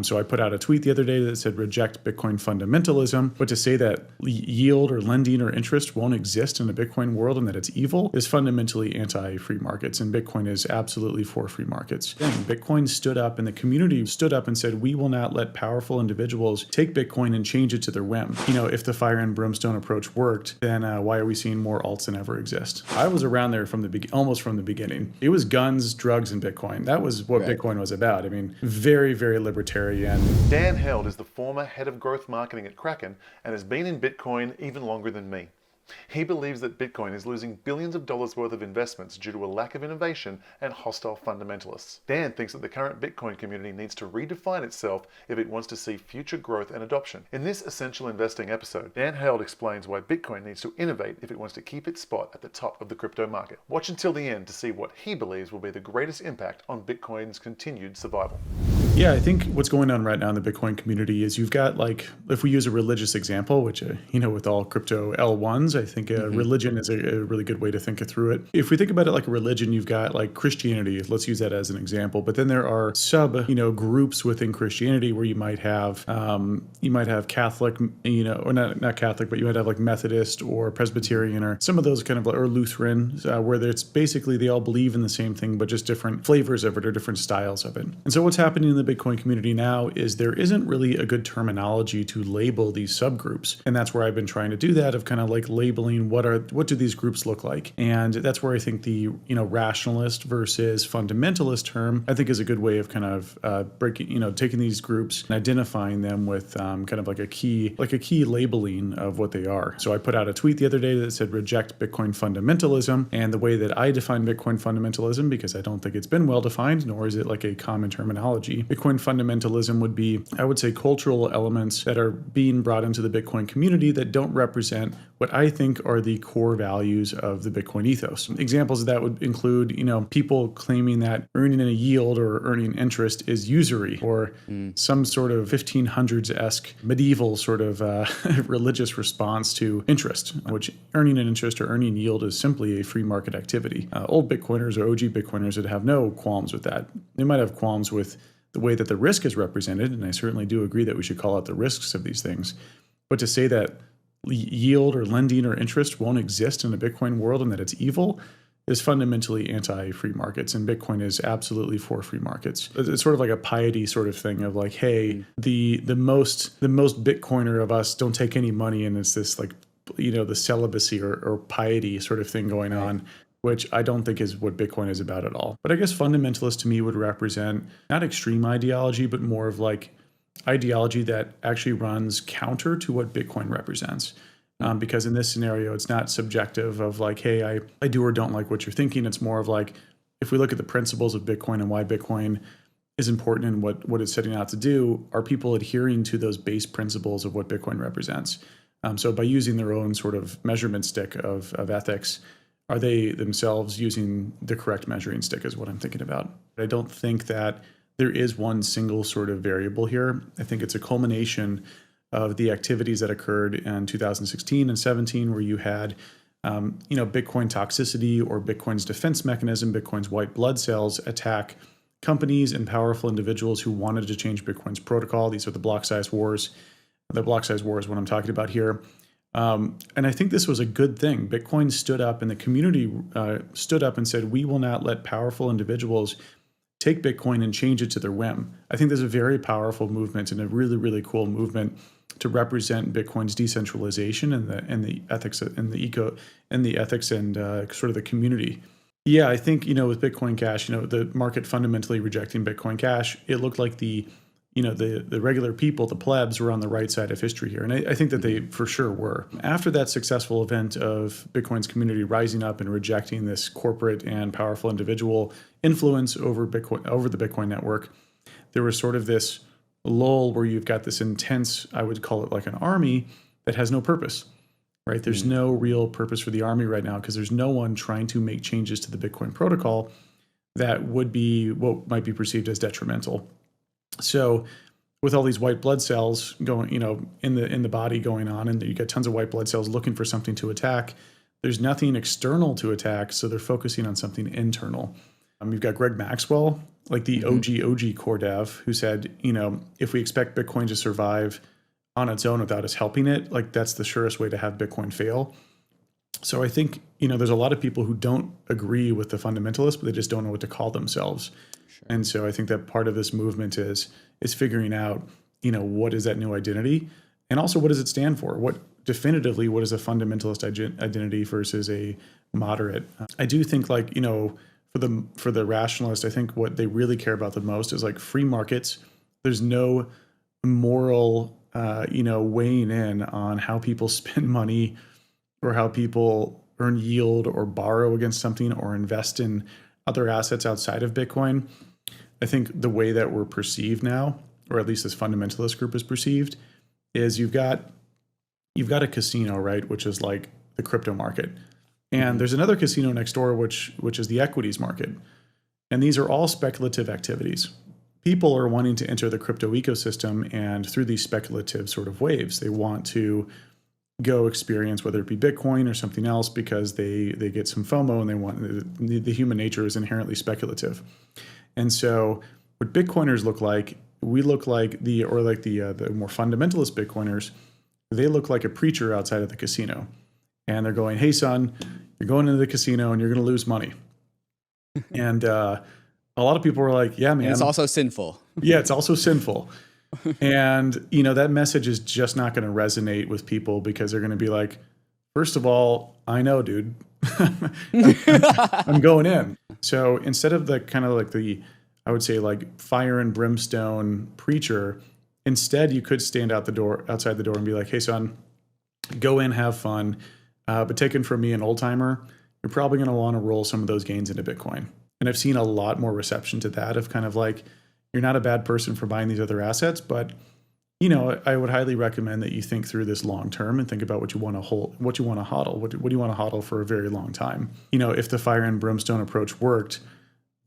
So I put out a tweet the other day that said reject Bitcoin fundamentalism, but to say that yield or lending or interest won't exist in a Bitcoin world and that it's evil is fundamentally anti-free markets, and Bitcoin is absolutely for free markets. And Bitcoin stood up and the community stood up and said, we will not let powerful individuals take Bitcoin and change it to their whim. If the fire and brimstone approach worked, then why are we seeing more alts than ever exist? I was around there from almost from the beginning. It was guns, drugs, and Bitcoin. That was what Bitcoin was about. I mean, very, very libertarian. Dan Held is the former head of growth marketing at Kraken and has been in Bitcoin even longer than me. He believes that Bitcoin is losing billions of dollars worth of investments due to a lack of innovation and hostile fundamentalists. Dan thinks that the current Bitcoin community needs to redefine itself if it wants to see future growth and adoption. In this Essential Investing episode, Dan Held explains why Bitcoin needs to innovate if it wants to keep its spot at the top of the crypto market. Watch until the end to see what he believes will be the greatest impact on Bitcoin's continued survival. Yeah, I think what's going on right now in the Bitcoin community is you've got, like, if we use a religious example, which, with all crypto L1s, I think religion is a really good way to think it through it. If we think about it like a religion, you've got like Christianity, let's use that as an example, but then there are groups within Christianity where you might have Catholic, or not Catholic, but you might have like Methodist or Presbyterian or some of those kind of, or Lutheran, where it's basically they all believe in the same thing, but just different flavors of it or different styles of it. And so what's happening in the Bitcoin community now is there isn't really a good terminology to label these subgroups. And that's where I've been trying to do that, of kind of like labeling what do these groups look like. And that's where I think the rationalist versus fundamentalist term, I think, is a good way of kind of taking these groups and identifying them with kind of like a key labeling of what they are. So I put out a tweet the other day that said reject Bitcoin fundamentalism, and the way that I define Bitcoin fundamentalism, because I don't think it's been well defined, nor is it like a common terminology. Bitcoin fundamentalism would be, I would say, cultural elements that are being brought into the Bitcoin community that don't represent what I think are the core values of the Bitcoin ethos. Examples of that would include, people claiming that earning a yield or earning interest is usury, or some sort of 1500s-esque medieval sort of religious response to interest, which earning an interest or earning yield is simply a free market activity. Old Bitcoiners or OG Bitcoiners would have no qualms with that. They might have qualms with the way that the risk is represented, and I certainly do agree that we should call out the risks of these things. But to say that yield or lending or interest won't exist in a Bitcoin world and that it's evil is fundamentally anti-free markets, and Bitcoin is absolutely for free markets. It's sort of like a piety sort of thing of like, hey, the most Bitcoiner of us don't take any money, and it's this like, the celibacy or piety sort of thing going on, which I don't think is what Bitcoin is about at all. But I guess fundamentalist to me would represent not extreme ideology, but more of like ideology that actually runs counter to what Bitcoin represents. Because in this scenario, it's not subjective of like, hey, I do or don't like what you're thinking. It's more of like, if we look at the principles of Bitcoin and why Bitcoin is important and what it's setting out to do, are people adhering to those base principles of what Bitcoin represents? So by using their own sort of measurement stick of ethics, are they themselves using the correct measuring stick is what I'm thinking about. I don't think that there is one single sort of variable here. I think it's a culmination of the activities that occurred in 2016 and 17, where you had, Bitcoin toxicity or Bitcoin's defense mechanism, Bitcoin's white blood cells attack companies and powerful individuals who wanted to change Bitcoin's protocol. These are the block size wars. The block size war is what I'm talking about here. And I think this was a good thing. Bitcoin stood up and the community stood up and said, we will not let powerful individuals take Bitcoin and change it to their whim. I think there's a very powerful movement and a really, really cool movement to represent Bitcoin's decentralization and the ethics and the ethics and sort of the community. Yeah, I think, with Bitcoin Cash, the market fundamentally rejecting Bitcoin Cash, it looked like the regular people, the plebs, were on the right side of history here. And I think that they for sure were. After that successful event of Bitcoin's community rising up and rejecting this corporate and powerful individual influence over the Bitcoin network, there was sort of this lull where you've got this intense, I would call it like an army that has no purpose, right? There's no real purpose for the army right now because there's no one trying to make changes to the Bitcoin protocol that would be what might be perceived as detrimental. So with all these white blood cells going, in the body going on, and you get tons of white blood cells looking for something to attack, there's nothing external to attack, so they're focusing on something internal. You've got Greg Maxwell like the OG core dev who said, if we expect Bitcoin to survive on its own without us helping it, like that's the surest way to have Bitcoin fail. So I think, there's a lot of people who don't agree with the fundamentalists, but they just don't know what to call themselves. Sure. And so I think that part of this movement is figuring out, what is that new identity? And also, what does it stand for? What is a fundamentalist identity versus a moderate? I do think for the rationalist, I think what they really care about the most is like free markets. There's no moral, weighing in on how people spend money or how people earn yield or borrow against something or invest in other assets outside of Bitcoin. I think the way that we're perceived now, or at least this fundamentalist group is perceived, is you've got a casino, right, which is like the crypto market. And there's another casino next door, which is the equities market. And these are all speculative activities. People are wanting to enter the crypto ecosystem, and through these speculative sort of waves, they want to go experience, whether it be Bitcoin or something else, because they get some FOMO and they want the human nature is inherently speculative. And so what Bitcoiners look like, we look like the more fundamentalist Bitcoiners, they look like a preacher outside of the casino. And they're going, hey, son, you're going into the casino and you're going to lose money. And a lot of people are like, yeah, man. And it's also sinful. Yeah, it's also sinful. And, that message is just not going to resonate with people because they're going to be like, first of all, I know, dude, I'm going in. So instead of the kind of like I would say like fire and brimstone preacher, instead you could stand outside the door and be like, hey, son, go in, have fun. But taken from me, an old timer, you're probably going to want to roll some of those gains into Bitcoin. And I've seen a lot more reception to that of kind of like, you're not a bad person for buying these other assets, but I would highly recommend that you think through this long term and think about what you want to hold, what you want to hodl, what do you want to hodl for a very long time. If the fire and brimstone approach worked,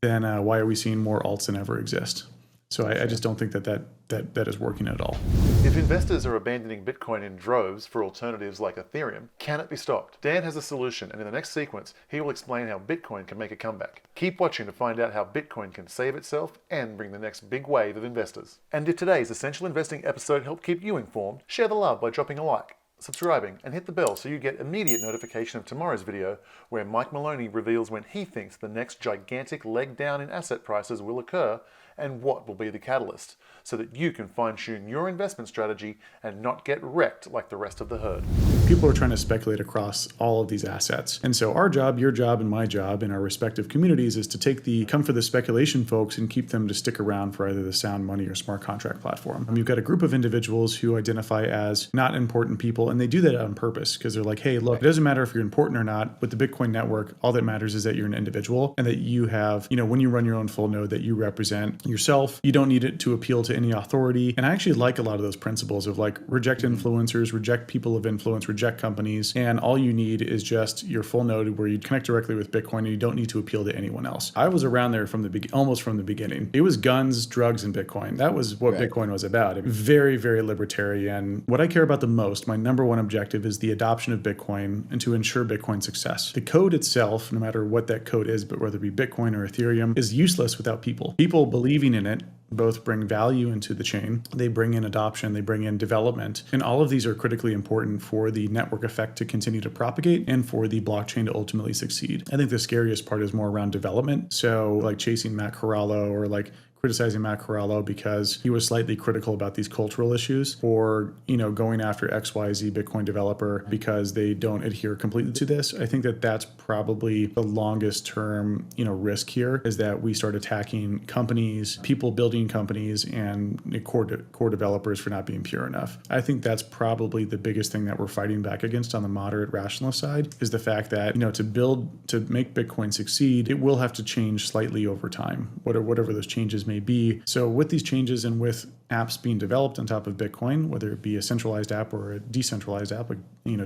then why are we seeing more alts than ever exist? So I just don't think that is working at all. If investors are abandoning Bitcoin in droves for alternatives like Ethereum, can it be stopped? Dan has a solution, and in the next sequence, he will explain how Bitcoin can make a comeback. Keep watching to find out how Bitcoin can save itself and bring the next big wave of investors. And if today's Essential Investing episode helped keep you informed, share the love by dropping a like, subscribing, and hit the bell so you get immediate notification of tomorrow's video where Mike Maloney reveals when he thinks the next gigantic leg down in asset prices will occur and what will be the catalyst, so that you can fine-tune your investment strategy and not get wrecked like the rest of the herd. People are trying to speculate across all of these assets. And so our job, your job, and my job in our respective communities is to come for the speculation folks and keep them to stick around for either the sound money or smart contract platform. You've got a group of individuals who identify as not important people, and they do that on purpose because they're like, hey, look, it doesn't matter if you're important or not. With the Bitcoin network, all that matters is that you're an individual and that you have, when you run your own full node, that you represent yourself. You don't need it to appeal to any authority. And I actually like a lot of those principles of like reject influencers, reject people of influence, reject companies. And all you need is just your full node where you connect directly with Bitcoin and you don't need to appeal to anyone else. I was around there almost from the beginning. It was guns, drugs, and Bitcoin. That was what Bitcoin was about. Very, very libertarian. What I care about the most, my number one objective is the adoption of Bitcoin and to ensure Bitcoin success. The code itself, no matter what that code is, but whether it be Bitcoin or Ethereum, is useless without people. People believing in it both bring value into the chain. They bring in adoption, they bring in development. And all of these are critically important for the network effect to continue to propagate and for the blockchain to ultimately succeed. I think the scariest part is more around development. So like chasing Matt Corallo or like criticizing Matt Corallo because he was slightly critical about these cultural issues, or going after XYZ Bitcoin developer because they don't adhere completely to this. I think that that's probably the longest term risk here, is that we start attacking companies, people building companies, and core developers for not being pure enough. I think that's probably the biggest thing that we're fighting back against on the moderate rationalist side, is the fact that to make Bitcoin succeed, it will have to change slightly over time, whatever those changes may be. So with these changes and with apps being developed on top of Bitcoin, whether it be a centralized app or a decentralized app, like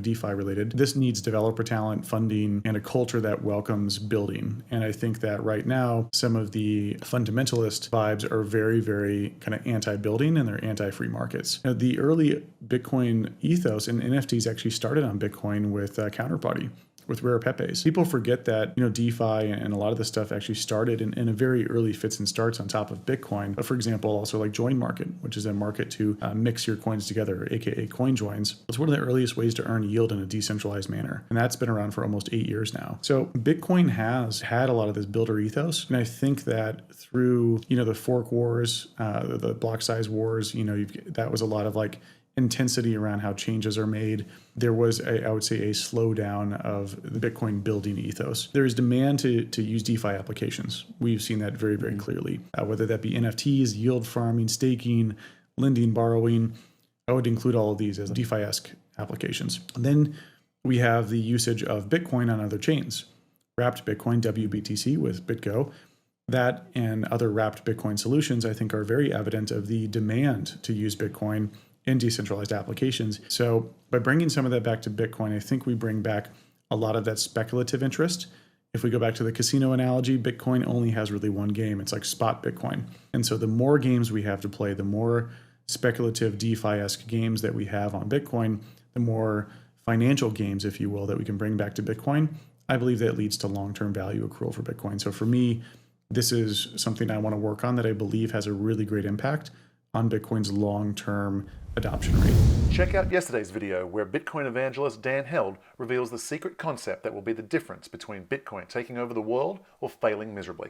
DeFi related, this needs developer talent, funding, and a culture that welcomes building. And I think that right now, some of the fundamentalist vibes are very, very kind of anti-building, and they're anti-free markets. Now, the early Bitcoin ethos and NFTs actually started on Bitcoin with Counterparty. with rare pepes. People forget that, DeFi and a lot of this stuff actually started in a very early fits and starts on top of Bitcoin. But for example, also like Join Market, which is a market to mix your coins together, aka coin joins. It's one of the earliest ways to earn yield in a decentralized manner. And that's been around for almost 8 years now. So Bitcoin has had a lot of this builder ethos. And I think that through, the fork wars, the block size wars, that was a lot of like intensity around how changes are made. There was, I would say, a slowdown of the Bitcoin building ethos. There is demand to use DeFi applications. We've seen that very, very clearly, whether that be NFTs, yield farming, staking, lending, borrowing. I would include all of these as DeFi-esque applications. And then we have the usage of Bitcoin on other chains. Wrapped Bitcoin, WBTC with BitGo. That and other wrapped Bitcoin solutions, I think, are very evident of the demand to use Bitcoin in decentralized applications. So by bringing some of that back to Bitcoin, I think we bring back a lot of that speculative interest. If we go back to the casino analogy, Bitcoin only has really one game. It's like spot Bitcoin. And so the more games we have to play, the more speculative DeFi-esque games that we have on Bitcoin, the more financial games, if you will, that we can bring back to Bitcoin. I believe that leads to long-term value accrual for Bitcoin. So for me, this is something I want to work on that I believe has a really great impact on Bitcoin's long-term adoption rate. Check out yesterday's video where Bitcoin evangelist Dan Held reveals the secret concept that will be the difference between Bitcoin taking over the world or failing miserably.